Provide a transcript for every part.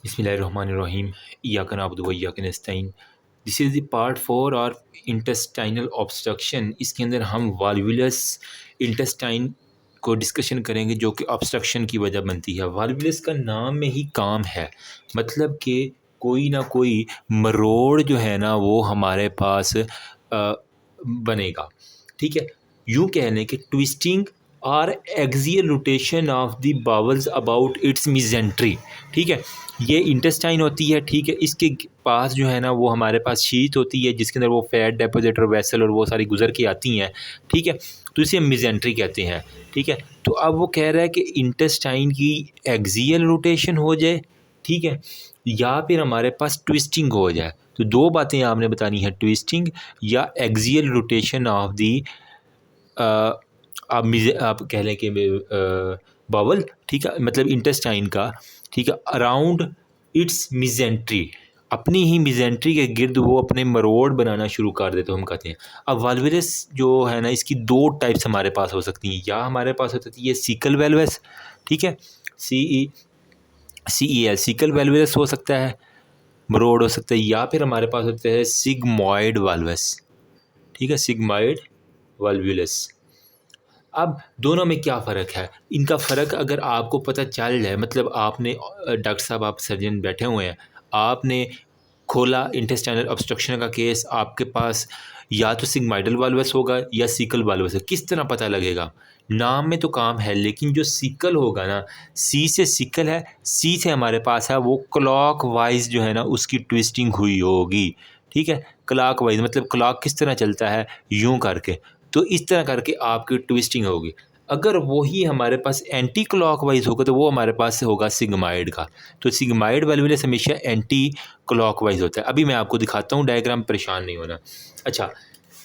बिस्मिल्लाहिर्रहमानिर्रहीम इय्याका नअबुदु व इय्याका नस्तईन। This is the part 4 और इंटेस्टाइनल ऑब्स्ट्रक्शन। इसके अंदर हम वाल्वुलस इंटेस्टाइन को डिस्कशन करेंगे जो कि ऑब्स्ट्रक्शन की वजह बनती है। वाल्वुलस का नाम में ही काम है, मतलब कि कोई ना कोई मरोड़ जो है ना वो हमारे पास बनेगा। ठीक है, यूँ कह लें कि ट्विस्टिंग और axial rotation of the bowels about it's mesentery. ठीक है, ये इंटेस्टाइन होती है। ठीक है, इसके पास जो है ना वो हमारे पास शीट होती है जिसके अंदर वो फैट डेपोजिटर वेसल और वो सारी गुजर के आती हैं। ठीक है, तो इसे मिजेंट्री कहते हैं। ठीक है, तो अब वो कह रहा है कि इंटेस्टाइन की एक्सियल रोटेशन हो जाए, ठीक है, या फिर हमारे पास ट्विस्टिंग हो जाए। तो दो बातें आपने बतानी है, ट्विस्टिंग या एक्सियल रोटेशन ऑफ दी आप कह लें कि बावल। ठीक है, मतलब इंटेस्टाइन का। ठीक है, अराउंड इट्स मिजेंट्री, अपनी ही मिजेंट्री के गिर्द वो अपने मरोड़ बनाना शुरू कर देते, तो हम कहते हैं। अब वाल्वुलस जो है ना इसकी दो टाइप्स हमारे पास हो सकती हैं, या हमारे पास हो सकती है सिकल वाल्वस। ठीक है, CEL सिकल वाल्वस हो सकता है, मरोड़ हो सकता है, या फिर हमारे पास होता है सिग्मॉइड वाल्वस। ठीक है, सिग्मॉइड वाल्वुलस। अब दोनों में क्या फ़र्क है? इनका फ़र्क अगर आपको पता चल जाए, मतलब आपने डॉक्टर साहब, आप सर्जन बैठे हुए हैं, आपने खोला इंटेस्टाइनल ऑब्स्ट्रक्शन का केस, आपके पास या तो सिग्माइडल वाल्वस होगा या सिकल वाल्वस है। किस तरह पता लगेगा? नाम में तो काम है, लेकिन जो सिकल होगा ना, सी से सिकल है, सी से हमारे पास है वो क्लॉक वाइज जो है ना उसकी ट्विस्टिंग हुई होगी। ठीक है, क्लॉक वाइज मतलब क्लॉक किस तरह चलता है, यूँ करके, तो इस तरह करके आपकी ट्विस्टिंग होगी। अगर वही हमारे पास एंटी क्लॉकवाइज होगा तो वो हमारे पास होगा सिग्माइड का। तो सिग्माइड वाल्वुलस हमेशा एंटी क्लॉकवाइज होता है। अभी मैं आपको दिखाता हूँ डायग्राम, परेशान नहीं होना। अच्छा,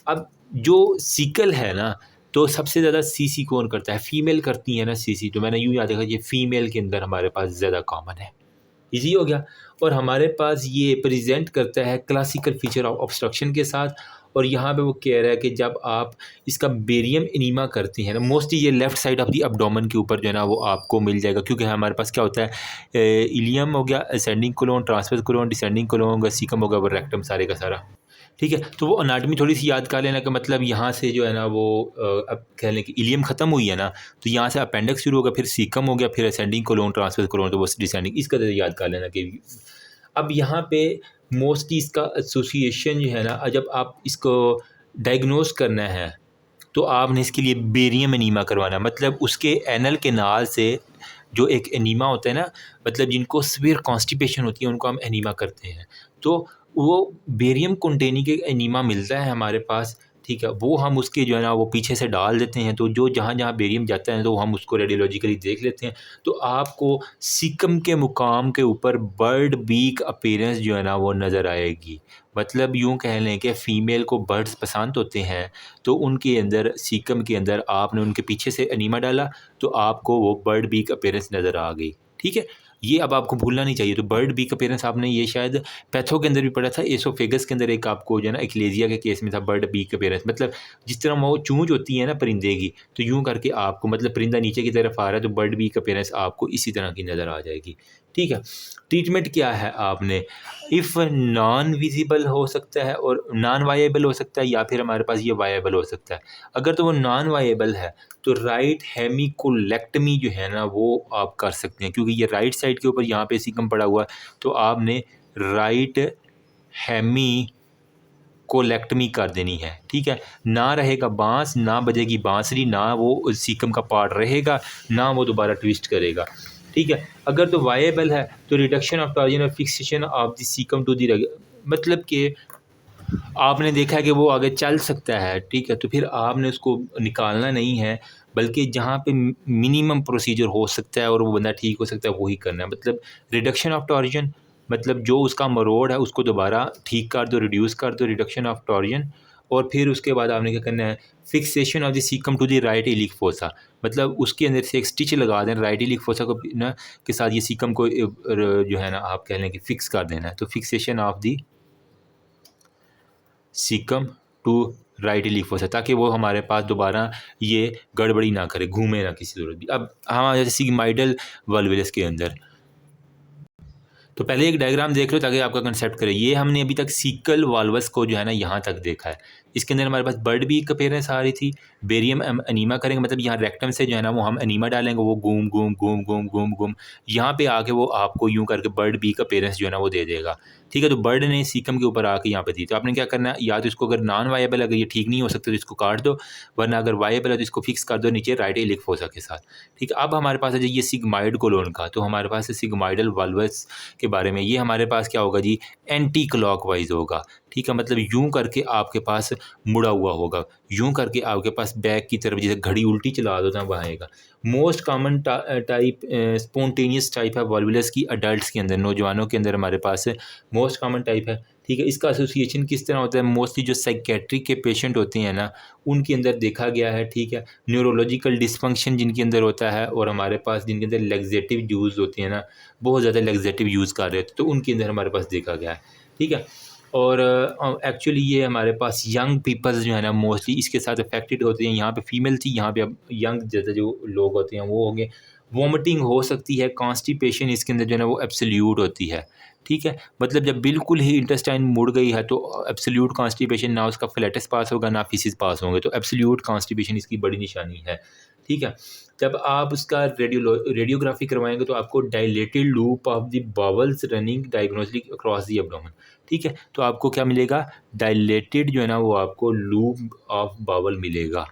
अब जो सिकल है ना, तो सबसे ज़्यादा सीसी कौन करता है? फीमेल करती है ना सीसी। तो मैंने यूँ याद रखा, ये फीमेल के अंदर हमारे पास ज़्यादा कॉमन है। ईजी हो गया। और हमारे पास ये प्रेजेंट करता है क्लासिकल फीचर ऑफ ऑब्स्ट्रक्शन के साथ। और यहाँ पे वो कह रहा है कि जब आप इसका बेरियम इनीमा करती हैं ना, मोस्टली ये left side of the abdomen के ऊपर जो है ना वो आपको मिल जाएगा, क्योंकि हमारे पास क्या होता है, इलियम हो गया, ascending colon, transverse colon, descending colon होगा, सीकम होगा, वो रेक्टम सारे का सारा। ठीक है, तो वो अनाटमी थोड़ी सी याद कर लेना कि मतलब यहाँ से जो है ना वो अब कह लें कि इलियम ख़त्म हुई है ना, तो यहाँ से अपेंडिक्स शुरू होगा, फिर सीकम हो गया, फिर असेंडिंग कोलोन, ट्रांसवर्स कोलोन, तो वो डिसेंडिंग। इसका तो याद कर लेना कि अब यहाँ पे मोस्टली इसका एसोसिएशन जो है ना, जब आप इसको डायग्नोस करना है तो आपने इसके लिए बेरियम एनीमा करवाना, मतलब उसके एनल के नाल से जो एक एनीमा होता है ना, मतलब जिनको सीवियर कॉन्स्टिपेशन होती है उनको हम एनीमा करते हैं। तो वो बेरियम कंटेनिंग एक एनीमा मिलता है हमारे पास। ठीक है, वो हम उसके जो है ना वो पीछे से डाल देते हैं, तो जो जहाँ जहाँ बेरियम जाता है तो हम उसको रेडियोलॉजिकली देख लेते हैं। तो आपको सिकम के मुकाम के ऊपर बर्ड बीक अपीयरेंस जो है ना वो नज़र आएगी। मतलब यूँ कह लें कि फ़ीमेल को बर्ड्स पसंद होते हैं, तो उनके अंदर सीकम के अंदर आपने उनके पीछे से एनीमा डाला तो आपको वो बर्ड बीक अपीयरेंस नज़र आ गई। ठीक है, ये अब आपको भूलना नहीं चाहिए। तो बर्ड बीक अपीयरेंस आपने ये शायद पैथो के अंदर भी पढ़ा था, एसोफेगस के अंदर एक आपको जो है ना एक्लेजिया के केस में था बर्ड बीक अपीयरेंस। मतलब जिस तरह वो चूंज होती है ना परिंदे की, तो यूँ करके आपको मतलब परिंदा नीचे की तरफ आ रहा है तो बर्ड बीक अपीयरेंस आपको इसी तरह की नज़र आ जाएगी। ठीक है, ट्रीटमेंट क्या है आपने, इफ़ नॉन विजिबल हो सकता है और नॉन वायेबल हो सकता है, या फिर हमारे पास ये वायेबल हो सकता है। अगर तो वो नॉन वायेबल है तो राइट हेमिकोलेक्टमी जो है ना वो आप कर सकते हैं, क्योंकि ये राइट साइड के ऊपर यहाँ पे सिकम पड़ा हुआ है, तो आपने राइट हेमी कोलेक्टमी कर देनी है। ठीक है, ना रहेगा बांस, ना बजेगी बांसुरी, ना वो सीकम का पार्ट रहेगा, ना वो दोबारा ट्विस्ट करेगा। ठीक है, अगर तो वायेबल है तो रिडक्शन ऑफ टॉर्जन और fixation of the caecum to the, मतलब कि आपने देखा है कि वो आगे चल सकता है। ठीक है, तो फिर आपने उसको निकालना नहीं है, बल्कि जहाँ पे मिनिमम प्रोसीजर हो सकता है और वो बंदा ठीक हो सकता है वही करना है। मतलब रिडक्शन ऑफ टॉर्जन, मतलब जो उसका मरोड़ है उसको दोबारा ठीक कर दो, रिड्यूस कर दो, रिडक्शन ऑफ टॉर्जन। और फिर उसके बाद आपने क्या करना है, fixation of the caecum to the right iliac fossa, मतलब उसके अंदर से एक स्टिच लगा देना राइट इलिक फोसा को ना के साथ, ये सीकम को जो है ना आप कह लें कि फिक्स कर देना है। तो fixation of the caecum to right iliac fossa, ताकि वो हमारे पास दोबारा ये गड़बड़ी ना करे, घूमे ना किसी सूरत भी। अब हम जैसे सिग्माइडल वाल्वुलस के अंदर, तो पहले एक डायग्राम देख लो ताकि आपका कंसेप्ट करे। ये हमने अभी तक सीकल वाल्वस को जो है ना यहाँ तक देखा है। इसके अंदर हमारे पास बर्ड भी एक अपीयरेंस आ रही थी। बेरियम अनीमा करेंगे मतलब यहाँ रेक्टम से जो है ना वो हम अनीमा डालेंगे, वो घूम घूम घूम घूम घूम घूम यहाँ पे आके वो आपको यूँ करके बर्ड बी का अपीयरेंस जो है ना वो दे देगा। ठीक है, तो बर्ड ने सीकम के ऊपर आके यहाँ पे दी, तो आपने क्या करना है, या तो इसको अगर नॉन वायबल अगर ये ठीक नहीं हो सकता तो इसको काट दो, वरना अगर वायबल है तो इसको फिक्स कर दो नीचे राइट हेलिक फोसा के साथ। ठीक है, अब हमारे पास है ये सिग्माइड कोलोन का, तो हमारे पास है सिग्माइडल वाल्वस के बारे में। ये हमारे पास क्या होगा जी, एंटी क्लॉकवाइज होगा। ठीक है, मतलब यूं करके आपके पास मुड़ा हुआ होगा, यूं करके आपके पास बैक की तरफ, जैसे घड़ी उल्टी चला दो ना वहाँ आएगा। Most common type spontaneous type है वॉल्वुलस की अडल्ट्स के अंदर, नौजवानों के अंदर हमारे पास मोस्ट कॉमन टाइप है। ठीक है, इसका एसोसिएशन किस तरह होता है, मोस्टली जो साइकेट्रिक के पेशेंट होते हैं ना उनके अंदर देखा गया है। ठीक है, न्यूरोलॉजिकल डिसफंक्शन जिनके अंदर होता है, और हमारे पास जिनके अंदर लेग्जेटिव यूज़ होती है ना, बहुत ज़्यादा लेग्जेटिव यूज़ कर रहे होते हैं, तो उनके अंदर हमारे पास देखा गया है। ठीक है, और एक्चुअली ये हमारे पास यंग पीपल्स जो है ना मोस्टली इसके साथ अफेक्टेड होते हैं। यहाँ पे फीमेल थी, यहाँ पे अब यंग जैसे जो लोग होते हैं वो हो गए। वॉमिटिंग हो सकती है, कॉन्स्टिपेशन इसके अंदर जो है ना वो एब्सोल्यूट होती है। ठीक है, मतलब जब बिल्कुल ही इंटेस्टाइन मुड़ गई है तो एब्सोल्यूट कॉन्स्टिपेशन, ना उसका फ्लैटस पास होगा ना फीसिस पास होंगे, तो एब्सोल्यूट कॉन्स्टिपेशन इसकी बड़ी निशानी है। ठीक है, जब आप उसका रेडियोग्राफी करवाएंगे तो आपको dilated loop of the bowels running diagnostic across the abdomen. ठीक है, तो आपको क्या मिलेगा, डायलेटेड जो है ना वो आपको लूप ऑफ बावल मिलेगा,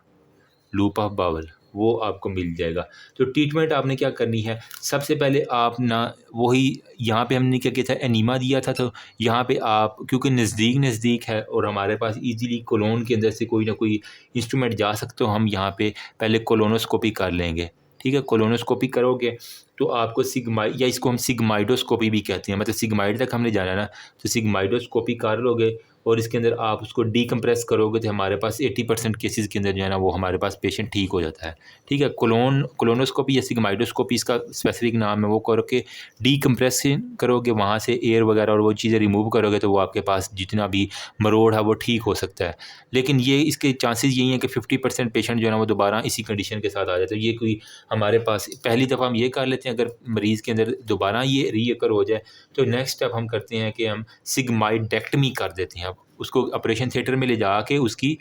लूप ऑफ बावल वो आपको मिल जाएगा। तो ट्रीटमेंट आपने क्या करनी है, सबसे पहले आप ना वही यहाँ पे हमने क्या किया था, एनीमा दिया था, तो यहाँ पे आप क्योंकि नज़दीक है और हमारे पास इजीली कोलोन के अंदर से कोई ना कोई इंस्ट्रूमेंट जा सकते हो, हम यहाँ पे पहले कोलोनोस्कोपी कर लेंगे। ठीक है, कोलोनोस्कोपी करोगे तो आपको सिग्माइड, या इसको हम सिग्माइडोस्कोपी भी कहते हैं, मतलब सिग्माइड तक हमने जाना है ना, तो सिग्माइडोस्कोपी कर लोगे और इसके अंदर आप उसको डीकम्प्रेस करोगे तो हमारे पास 80% केसेस के अंदर जो है ना वो हमारे पास पेशेंट ठीक हो जाता है। ठीक है, कोलोनोस्कोपी या सिग्माइडोस्कोपी इसका स्पेसिफिक नाम है, वो करके डीकम्प्रेशन करोगे, वहाँ से एयर वगैरह और वो चीज़ें रिमूव करोगे तो वो आपके पास जितना भी मरोड़ है वो ठीक हो सकता है। लेकिन ये इसके चांसेस यही हैं कि 50% पेशेंट जो है ना वो दोबारा इसी कंडीशन के साथ आ जाते हैं। ये कोई हमारे पास पहली दफ़ा हम ये कर लेते हैं, अगर मरीज़ के अंदर दोबारा ये रीअकर हो जाए तो नेक्स्ट स्टेप हम करते हैं कि हम सिग्माइडेक्टमी कर देते हैं। उसको ऑपरेशन थिएटर में ले जाके उसकी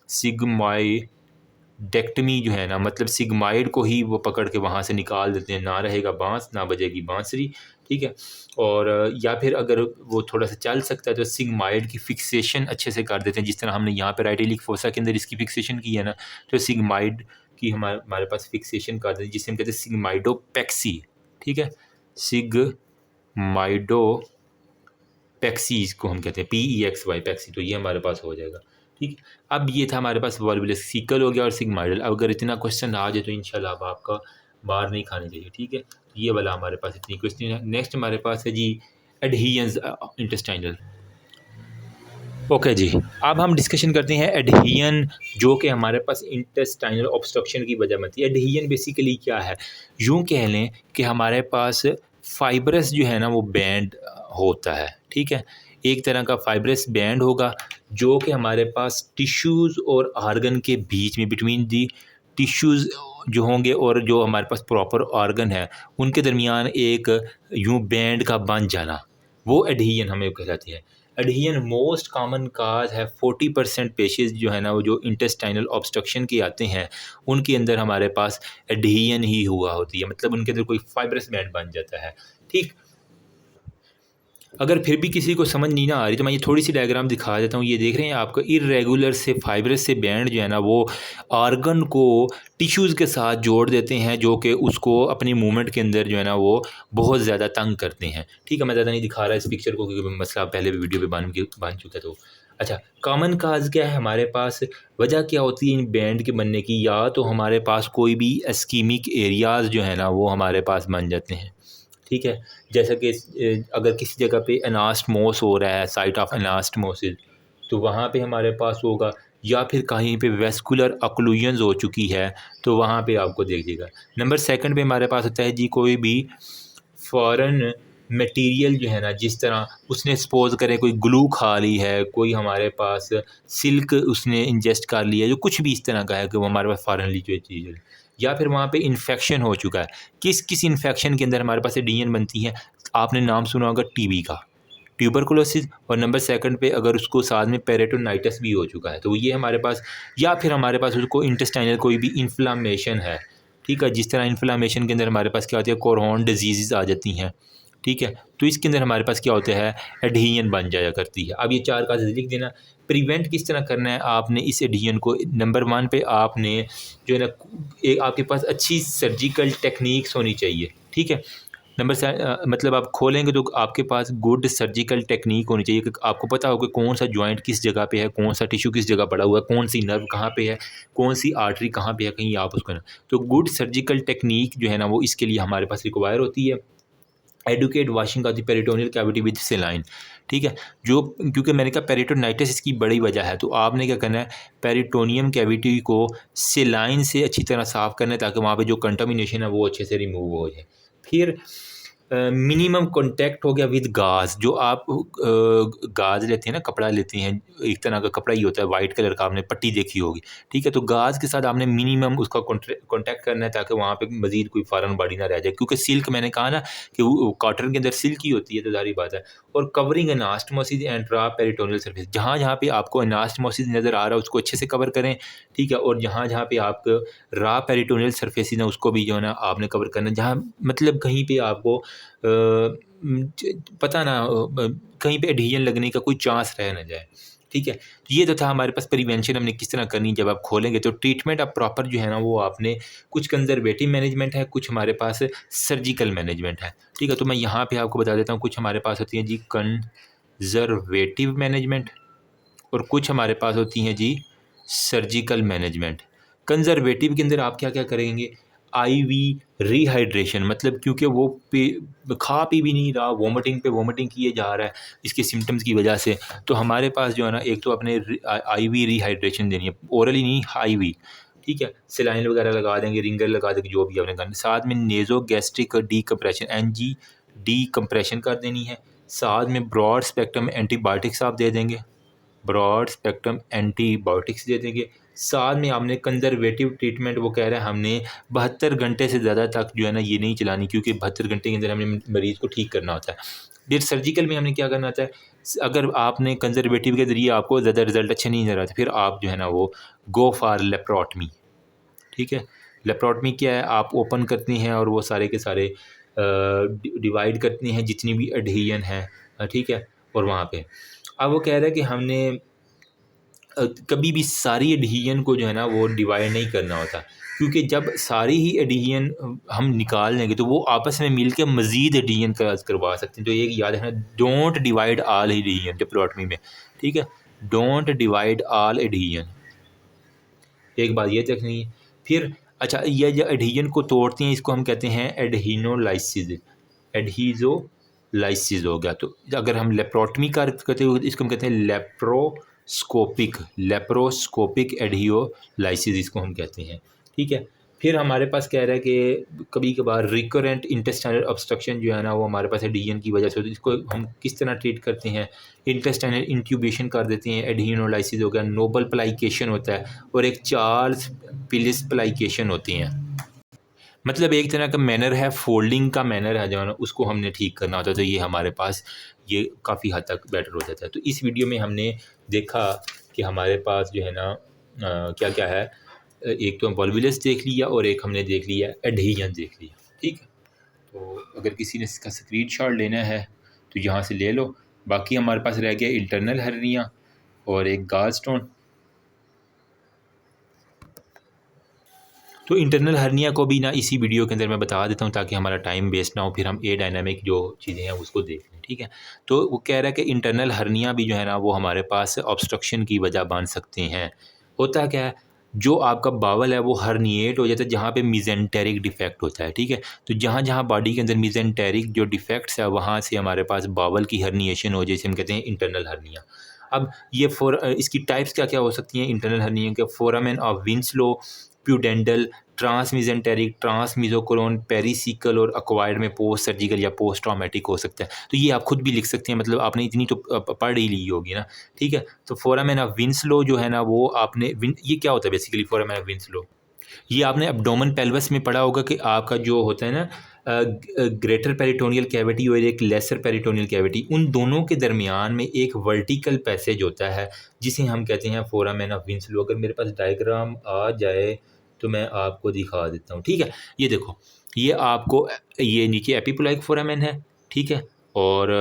सिग्माइडेक्टमी जो है ना, मतलब सिग्माइड को ही वो पकड़ के वहाँ से निकाल देते हैं, ना रहेगा बांस ना बजेगी बांसुरी। ठीक है, और या फिर अगर वो थोड़ा सा चल सकता है तो सिग्माइड की फिक्सेशन अच्छे से कर देते हैं, जिस तरह हमने यहाँ पे राइट हेलिक फोसा के अंदर इसकी फिक्सेशन की है ना, तो सिग्माइड की हमारे पास फिक्सेशन कर देते हैं, जिसे हम कहते हैं सिग्माइडोपेक्सी। ठीक है, सिग्माइडोपेक्सी इसको हम कहते हैं, PEXY पैक्सी, तो ये हमारे पास हो जाएगा। ठीक, अब ये था हमारे पास वॉल्वुलस सीकल हो गया और सिग्माइडल। अब अगर इतना क्वेश्चन आ जाए तो इंशाल्लाह अब आपका मार नहीं खानी चाहिए। ठीक है, तो ये वाला हमारे पास इतनी क्वेश्चन है। नेक्स्ट हमारे पास है जी एडहियंस इंटेस्टाइनल। ओके जी, अब हम डिस्कशन करते हैं एडहियन, जो कि हमारे पास इंटेस्टाइनल ऑब्स्ट्रक्शन की वजह बनती है। एडहियन बेसिकली क्या है, यूँ कह लें कि हमारे पास फाइब्रस जो है ना वो बैंड होता है। ठीक है, एक तरह का फाइब्रस बैंड होगा जो कि हमारे पास टिश्यूज़ और आर्गन के बीच में, बिटवीन दी टिश्यूज़ जो होंगे और जो हमारे पास प्रॉपर ऑर्गन है उनके दरमियान एक यूँ बैंड का बन जाना, वो एडहियन हमें कहलाती है। एडहियन मोस्ट कॉमन काज है। 40% पेशेंट जो है ना वो जो इंटेस्टाइनल ऑब्स्ट्रक्शन के आते हैं उनके अंदर हमारे पास एडहियन ही हुआ होती है, मतलब उनके अंदर कोई फाइब्रस बैंड बन जाता है। ठीक, अगर फिर भी किसी को समझ नहीं ना आ रही तो मैं ये थोड़ी सी डायग्राम दिखा देता हूँ। ये देख रहे हैं आपको, इरेगुलर से फाइब्रस से बैंड जो है ना वो आर्गन को टिश्यूज़ के साथ जोड़ देते हैं, जो कि उसको अपनी मूवमेंट के अंदर जो है ना वो बहुत ज़्यादा तंग करते हैं। ठीक है, मैं ज़्यादा नहीं दिखा रहा इस पिक्चर को क्योंकि मसला पहले भी वीडियो पे बन चुका है। तो अच्छा, कॉमन काज क्या है हमारे पास, वजह क्या होती है इन बैंड के बनने की, या तो हमारे पास कोई भी एस्कीमिक एरियाज़ जो है ना वो हमारे पास बन जाते हैं। ठीक है, जैसा कि अगर किसी जगह पे एनास्टमोस हो रहा है, साइट ऑफ एनास्टमोसिस, तो वहाँ पे हमारे पास होगा, या फिर कहीं पे वेस्कुलर अक्लूजन्स हो चुकी है तो वहाँ पे आपको देखिएगा। नंबर सेकंड पे हमारे पास होता है जी कोई भी फॉरेन मटेरियल जो है ना, जिस तरह उसने सपोज करें कोई ग्लू खा ली है, कोई हमारे पास सिल्क उसने इंजेस्ट कर लिया है, जो कुछ भी इस तरह का है कि वो हमारे पास फॉरेनली जो चीज़ है, या फिर वहाँ पे इन्फेक्शन हो चुका है। किस किस इन्फेक्शन के अंदर हमारे पास एडहियन बनती है, आपने नाम सुना होगा टीबी का, ट्यूबरकुलोसिस, और नंबर सेकंड पे अगर उसको साथ में पेरिटोनाइटिस भी हो चुका है तो ये हमारे पास, या फिर हमारे पास उसको इंटेस्टाइनल कोई भी इन्फ्लामेशन है, ठीक है। जिस तरह इन्फ्लामेशन के अंदर हमारे पास क्या होती है, कोरोन डिजीज़ आ जाती हैं, ठीक है। तो इसके अंदर हमारे पास क्या होता है, एडहीजन बन जाया करती है। अब ये 4 काज लिख देना। प्रिवेंट किस तरह करना है आपने इस एडहीजन को, नंबर 1 पे आपने जो है ना, एक आपके पास अच्छी सर्जिकल टेक्निक्स होनी चाहिए, ठीक है। मतलब आप खोलेंगे तो आपके पास गुड सर्जिकल टेक्निक होनी चाहिए कि आपको पता हो कि कौन सा जॉइंट किस जगह पे है, कौन सा टिश्यू किस जगह पड़ा हुआ है, कौन सी नर्व कहाँ पे है, कौन सी आर्टरी कहाँ पे है, कहीं आप उसको ना, तो गुड सर्जिकल टेक्निक जो है ना वो इसके लिए हमारे पास रिक्वायर होती है। Adequate washing of the peritoneal cavity with saline, ठीक है। जो क्योंकि मैंने कहा पेरिटोनाइटिस इसकी बड़ी वजह है, तो आपने क्या करना है, पेरिटोनियम कैविटी को सेलाइन से अच्छी तरह साफ़ करना है ताकि वहाँ पे जो कंटामिनेशन है वो अच्छे से रिमूव हो जाए। फिर मिनिमम कॉन्टैक्ट हो गया विद गाज, जो आप गाज लेते हैं ना, कपड़ा लेते हैं, एक तरह का कपड़ा ही होता है वाइट कलर का, आपने पट्टी देखी होगी, ठीक है। तो गाज के साथ आपने मिनिमम उसका कॉन्टैक्ट करना है ताकि वहाँ पे मज़ीद कोई फॉरेन बॉडी ना रह जाए, क्योंकि सिल्क मैंने कहा ना कि वो कॉटन के अंदर सिल्क ही होती है, तो ज़ाहिर बात है। और कवरिंग एनास्टमोसिस एंड रा पेरिटोनियल सर्फेस, जहाँ जहाँ पे आपको एनास्टमोसिस नज़र आ रहा है उसको अच्छे से कवर करें, ठीक है। और जहाँ जहाँ पे आपको रा पेरिटोनियल सर्फेसिस है उसको भी जो है ना आपने कवर करना है, जहाँ मतलब कहीं पे आपको पता ना कहीं पे एडहीजन लगने का कोई चांस रह ना जाए, ठीक है। तो ये तो था हमारे पास प्रिवेंशन हमने किस तरह करनी। जब आप खोलेंगे तो ट्रीटमेंट अब प्रॉपर जो है ना वो आपने, कुछ कंजर्वेटिव मैनेजमेंट है, कुछ हमारे पास सर्जिकल मैनेजमेंट है, ठीक है। तो मैं यहाँ पे आपको बता देता हूँ, कुछ हमारे पास होती है जी कंजर्वेटिव मैनेजमेंट और कुछ हमारे पास होती हैं जी सर्जिकल मैनेजमेंट। कंजर्वेटिव के अंदर आप क्या क्या करेंगे, आईवी रिहाइड्रेशन, मतलब क्योंकि वो खा पी भी नहीं रहा, वोमिटिंग पे वोमिटिंग किए जा रहा है इसके सिम्टम्स की वजह से, तो हमारे पास जो है ना एक तो अपने आईवी रिहाइड्रेशन देनी है, ओरली नहीं, आईवी, ठीक है। सेलाइन वगैरह लगा देंगे, रिंगर लगा देंगे, जो भी आपने करना, साथ में नेजो गैस्ट्रिक डीकम्प्रेशन एनजी डीकम्प्रेशन कर देनी है, साथ में ब्रॉड स्पेक्ट्रम एंटीबायोटिक्स आप दे देंगे, ब्रॉड स्पेक्ट्रम एंटीबायोटिक्स दे देंगे। साथ में आपने कंजर्वेटिव ट्रीटमेंट, वो कह रहे हैं हमने 72 घंटे से ज़्यादा तक जो है ना ये नहीं चलानी, क्योंकि 72 घंटे के अंदर हमने मरीज़ को ठीक करना होता है। फिर सर्जिकल में हमने क्या करना होता है, अगर आपने कंजर्वेटिव के ज़रिए आपको ज़्यादा रिजल्ट अच्छे नहीं नज़र आते, फिर आप जो है ना वो गो फॉर लेप्रोटमी, ठीक है। लेप्रोटमी क्या है, आप ओपन करते हैं और वो सारे के सारे डिवाइड करते हैं जितनी भी एडहीजन है, ठीक है। और वहाँ पे अब वो कह रहा है कि हमने कभी भी सारी एडहीजन को जो है ना वो डिवाइड नहीं करना होता, क्योंकि जब सारी ही एडहीजन हम निकाल लेंगे तो वो आपस में मिल के मज़ीद एडहीजन करवा सकते हैं। तो ये याद रखना, डोंट डिवाइड ऑल एडहीजन डिप्लॉटमी में, ठीक है। डोंट डिवाइड ऑल एडहीजन, एक बात ये रखनी है। फिर अच्छा, ये जो एडहीजन को तोड़ते हैं इसको हम कहते हैं एडहीनोलाइसिस, एडहीजोलाइसिस हो गया। तो अगर हम लेप्रोटमी करते हो इसको हम कहते हैं लेप्रोस्कोपिक एडहियोलाइसिस इसको हम कहते हैं, ठीक है। फिर हमारे पास कह रहा है कि कभी कभार रिकरेंट इंटेस्टाइनल ऑब्स्ट्रक्शन जो है ना वो हमारे पास एडहीजन की वजह से होती है, इसको हम किस तरह ट्रीट करते हैं, इंटेस्टाइनल इंट्यूबेशन कर देते हैं, एडहियोलाइसिस हो गया, नोबल प्लाइकेशन होता है, और एक चार्ल्स पिलिस प्लाइकेशन होती हैं। मतलब एक तरह का मैनर है, फोल्डिंग का मैनर है जो है ना उसको हमने ठीक करना होता है, तो ये हमारे पास ये काफ़ी हद तक बेटर हो जाता है। तो इस वीडियो में हमने देखा कि हमारे पास जो है ना क्या क्या है, एक तो वॉल्वुलस देख लिया और एक हमने देख लिया एडहीजन देख लिया, ठीक है। तो अगर किसी ने इसका स्क्रीनशॉट लेना है तो यहाँ से ले लो। बाकी हमारे पास रह गया इंटरनल हर्निया और एक गॉलस्टोन। तो इंटरनल हर्निया को भी ना इसी वीडियो के अंदर मैं बता देता हूँ ताकि हमारा टाइम वेस्ट ना हो, फिर हम ए डायनामिक जो चीज़ें हैं उसको देख लें, ठीक है। तो वो कह रहा है कि इंटरनल हर्निया भी जो है ना वो हमारे पास ऑब्स्ट्रक्शन की वजह बन सकते हैं। होता क्या है, जो आपका बावल है वो हर्निएट हो जाता है जहाँ पे मिजेंटेरिक डिफेक्ट होता है, ठीक है। तो जहाँ जहाँ बॉडी के अंदर मिजेंटेरिक जो डिफेक्ट्स है वहाँ से हमारे पास बावल की हर्निएशन हो, जैसे हम कहते हैं इंटरनल हर्निया। अब ये इसकी टाइप्स क्या क्या हो सकती हैं इंटरनल हर्निया के, फोरामेन ऑफ विंसलो, प्यूडेंडल, ट्रांसमिजेंटेरिक, ट्रांसमिजोकोलोन, पेरिसिकल और अक्वायर्ड में पोस्ट सर्जिकल या पोस्ट ट्रॉमेटिक हो सकता है। तो ये आप खुद भी लिख सकते हैं, मतलब आपने इतनी तो पढ़ ही ली होगी ना, ठीक है। तो फोरामेन ऑफ विंसलो जो है ना वो आपने ये क्या होता है बेसिकली फोरामेन ऑफ विंसलो, ये आपने एब्डोमेन पेल्विस में पढ़ा होगा कि आपका जो होता है ना ग्रेटर पेरिटोनियल कैविटी और एक लेसर पेरिटोनियल कैविटी, उन दोनों के दरमियान में एक वर्टिकल पैसेज होता है जिसे हम कहते हैं फोरामेन ऑफ विंसलो। अगर मेरे पास डायग्राम आ जाए तो मैं आपको दिखा देता हूँ, ठीक है। ये देखो, ये आपको ये नीचे एपिपोलाइक फोरामेन है, ठीक है। और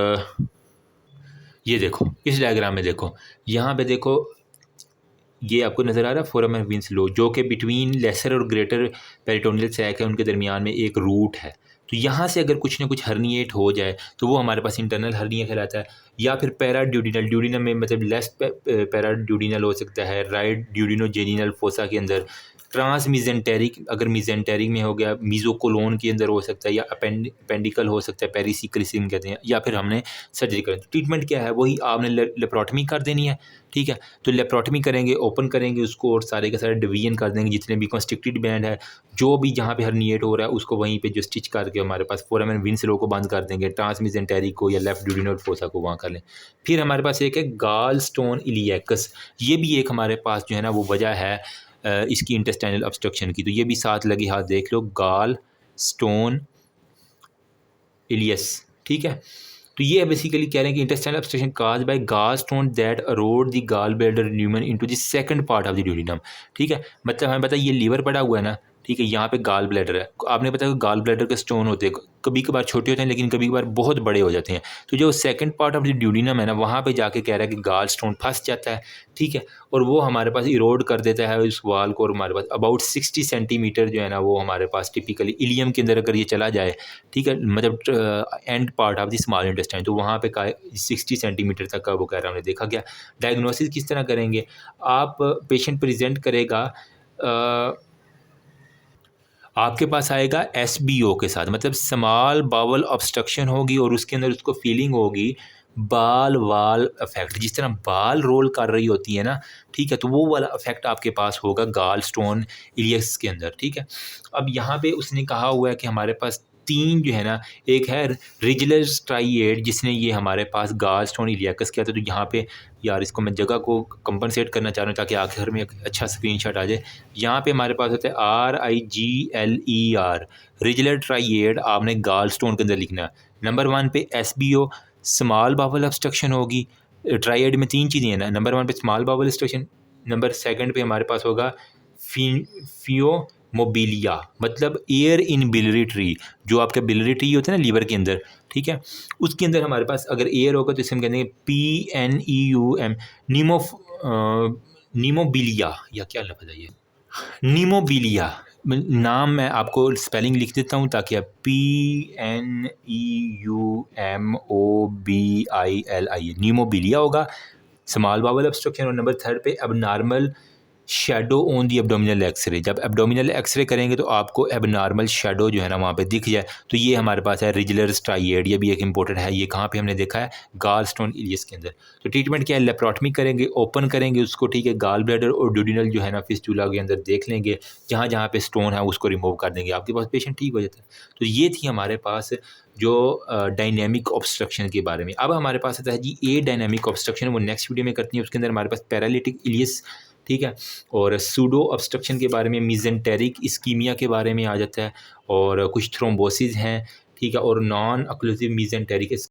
ये देखो इस डायग्राम में देखो, यहाँ पे देखो ये आपको नज़र आ रहा है फोरामेन विंसलो, जो कि बिटवीन लेसर और ग्रेटर पेरिटोनियल सैक है, उनके दरमियान में एक रूट है। तो यहाँ से अगर कुछ ना कुछ हर्निएट हो जाए तो वो हमारे पास इंटरनल हर्निया कहलाता है, या फिर पैराड्यूडिनल, ड्यूडिनम में मतलब लेस पैराड्यूडिनल हो सकता है, राइट ड्यूडिनोजेनिनल फोसा के अंदर, ट्रांस मिजेंटेरिक अगर मिजेंटेरिक में हो गया, मीजोकोलोन के अंदर हो सकता है, या अपेंडिकल हो सकता है, पेरिसिक्रिसिम कहते हैं, या फिर हमने सर्जरी करें। ट्रीटमेंट क्या है, वही आपने लेप्रोटमी कर देनी है, ठीक है। तो लेप्रोटमी करेंगे, ओपन करेंगे उसको और सारे के सारे डिवीजन कर देंगे, जितने भी कंस्ट्रिक्टेड बैंड है, जो भी जहाँ पे हर्निएट हो रहा है उसको वहीं पे जो स्टिच करके हमारे पास फोरामेन विंसलो को बंद कर देंगे, ट्रांस मिजेंटेरिक को या लेफ्ट ड्यूडिनल फोसा को वहाँ कर लें। फिर हमारे पास एक है गाल स्टोन इलियकस, ये भी एक हमारे पास जो है ना वो वजह है इसकी इंटेस्टाइनल ऑब्स्ट्रक्शन की। तो ये भी साथ लगे हाथ देख लो, गाल स्टोन इलियस, ठीक है। तो ये बेसिकली कह रहे हैं कि intestinal obstruction caused by gallstone that eroded the gallbladder lumen into the second part of the duodenum, ठीक है। मतलब हमें पता है ये लीवर पड़ा हुआ है ना, ठीक है, यहाँ पे गाल ब्लैडर है, आपने पता है गाल ब्लैडर के स्टोन होते हैं, कभी कभार छोटे होते हैं लेकिन कभी कभार बहुत बड़े हो जाते हैं। तो जो second part of the duodenum है ना, वहाँ पे जाके कह रहा है कि गाल स्टोन फंस जाता है, ठीक है, और वो हमारे पास इरोड कर देता है इस वाल को, और हमारे पास अबाउट 60 सेंटीमीटर जो है ना वो हमारे पास टिपिकली इलियम के अंदर अगर ये चला जाए, ठीक है, मतलब and part of the small intestine, तो वहाँ पे 60 सेंटीमीटर तक का वो कह रहा है, हमने देखा गया। डायग्नोसिस किस तरह करेंगे आप, पेशेंट प्रेजेंट करेगा, आपके पास आएगा एसबीओ के साथ, मतलब स्मॉल बावल ऑब्स्ट्रक्शन होगी और उसके अंदर उसको फीलिंग होगी बाल वाल इफेक्ट, जिस तरह बाल रोल कर रही होती है ना, ठीक है, तो वो वाला इफेक्ट आपके पास होगा गाल स्टोन इलियस के अंदर, ठीक है। अब यहाँ पे उसने कहा हुआ है कि हमारे पास तीन जो है ना, एक है रिजलर स्ट्राइएड जिसने ये हमारे पास गाल स्टोन इलियस किया था। तो यहाँ पे यार इसको मैं जगह को कंपनसेट करना चाह रहा हूँ ताकि आखिर में एक अच्छा स्क्रीनशॉट आ जाए। यहाँ पे हमारे पास होता है RIGLER, रिजलर ट्राइएड, आपने गाल स्टोन के अंदर लिखना है। नंबर 1 पे SBO स्मॉल बावल ऑब्स्ट्रक्शन होगी, ट्राइएड में तीन चीज़ें हैं ना, नंबर 1 पे स्मॉल बावल ऑब्स्ट्रक्शन, नंबर 2 पे हमारे पास होगा फियोमोबिलिया, मतलब एयर इन बिलरी ट्री, जो आपका बिलरी ट्री होता है ना लीवर के अंदर, ठीक है, उसके अंदर हमारे पास अगर एयर होगा तो इसे हम कहते हैं PNEUM, नीमोबिलिया, या क्या लफ्ज़ है ये, नीमोबिलिया। नाम मैं आपको स्पेलिंग लिख देता हूँ ताकि आप PNEUMOBILIA, नीमोबिलिया होगा, स्मॉल बावल ऑब्स्ट्रक्शन। और नंबर 3 पे abnormal shadow on the abdominal x ray, जब एब्डोमिनल एक्सरे करेंगे तो आपको एबनॉर्मल शैडो जो है ना वहाँ पे दिख जाए, तो ये हमारे पास है रिजलर स्ट्राइएड, ये भी एक इंपॉर्टेंट है। ये कहाँ पे हमने देखा है, गाल स्टोन इलियस के अंदर। तो ट्रीटमेंट क्या है, लेप्रोटमी करेंगे, ओपन करेंगे उसको, ठीक है, गाल ब्लैडर और ड्यूडिनल जो है ना फिस्टुला के अंदर देख लेंगे, जहाँ जहाँ पे स्टोन है उसको रिमूव कर देंगे, आपके पास पेशेंट ठीक हो जाता है। तो ये थी हमारे पास जो डायनेमिक ऑब्स्ट्रक्शन के बारे में। अब हमारे पास आता है जी ए डायनेमिक ऑब्स्ट्रक्शन, वो नेक्स्ट वीडियो में करती है। उसके अंदर हमारे पास पैरालिटिक इलियस, ठीक है, और सूडो ऑब्स्ट्रक्शन के बारे में, मिजेंटेरिक इस्कीमिया के बारे में आ जाता है, और कुछ थ्रोम्बोसिस हैं, ठीक है, और नॉन ऑक्लूसिव मिजेंटेरिक